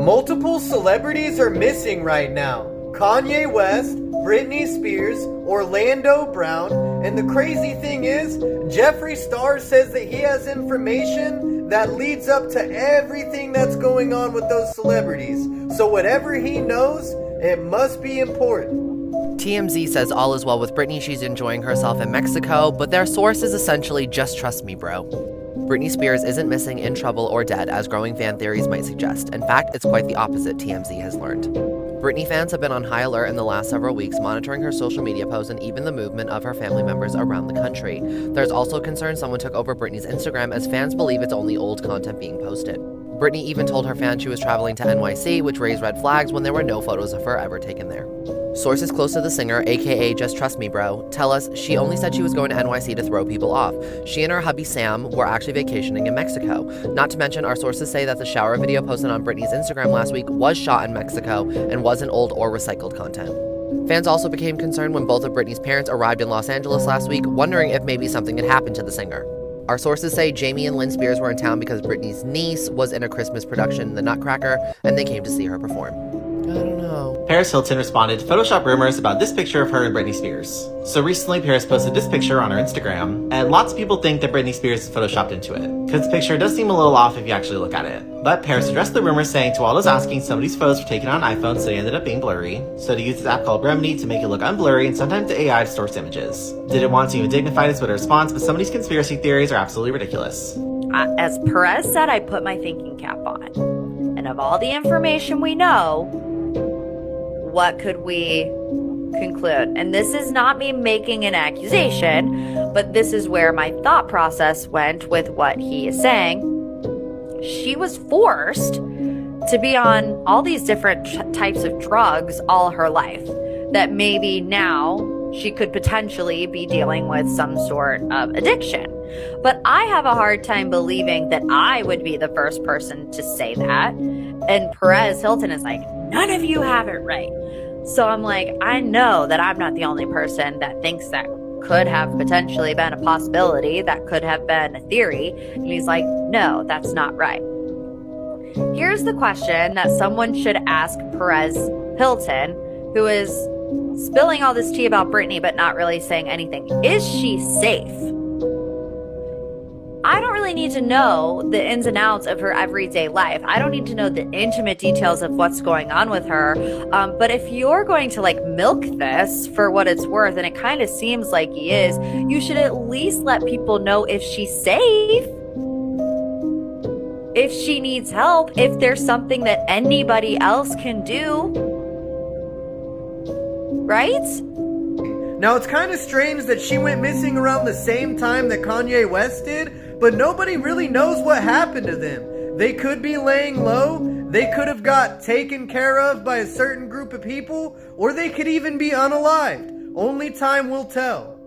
Multiple celebrities are missing right now. Kanye West, Britney Spears, Orlando Brown, and the crazy thing is, Jeffree Star says that he has information that leads up to everything that's going on with those celebrities. So whatever he knows, it must be important. TMZ says all is well with Britney. She's enjoying herself in Mexico, but their source is essentially just trust me, bro. Britney Spears isn't missing, in trouble, or dead, as growing fan theories might suggest. In fact, it's quite the opposite, TMZ has learned. Britney fans have been on high alert in the last several weeks, monitoring her social media posts and even the movement of her family members around the country. There's also concern someone took over Britney's Instagram, as fans believe it's only old content being posted. Britney even told her fans she was traveling to NYC, which raised red flags when there were no photos of her ever taken there. Sources close to the singer, aka Just Trust Me Bro, tell us she only said she was going to NYC to throw people off. She and her hubby Sam were actually vacationing in Mexico. Not to mention, our sources say that the shower video posted on Britney's Instagram last week was shot in Mexico and wasn't old or recycled content. Fans also became concerned when both of Britney's parents arrived in Los Angeles last week, wondering if maybe something had happened to the singer. Our sources say Jamie and Lynn Spears were in town because Britney's niece was in a Christmas production, The Nutcracker, and they came to see her perform. I don't know. Paris Hilton responded to Photoshop rumors about this picture of her and Britney Spears. So recently, Paris posted this picture on her Instagram, and lots of people think that Britney Spears is photoshopped into it, because the picture does seem a little off if you actually look at it. But Paris addressed the rumors, saying to all those asking, some of these photos were taken on iPhone, so they ended up being blurry. So to use this app called Remedy to make it look unblurry, and sometimes the AI distorts images. Didn't want to even dignify this with a response, but some of these conspiracy theories are absolutely ridiculous. As Perez said, I put my thinking cap on. And of all the information we know, what could we conclude? And this is not me making an accusation, but this is where my thought process went with what he is saying. She was forced to be on all these different types of drugs all her life, that maybe now she could potentially be dealing with some sort of addiction. But I have a hard time believing that I would be the first person to say that. And Perez Hilton is like, none of you have it right. So I'm like, I know that I'm not the only person that thinks that could have potentially been a possibility, that could have been a theory. And he's like, no, that's not right. Here's the question that someone should ask Perez Hilton, who is spilling all this tea about Britney but not really saying anything. Is she safe? I don't really need to know the ins and outs of her everyday life. I don't need to know the intimate details of what's going on with her. But if you're going to milk this for what it's worth, and it kind of seems like he is, you should at least let people know if she's safe, if she needs help, if there's something that anybody else can do. Right? Now, it's kind of strange that she went missing around the same time that Kanye West did, but nobody really knows what happened to them. They could be laying low, they could have got taken care of by a certain group of people, or they could even be unalived. Only time will tell.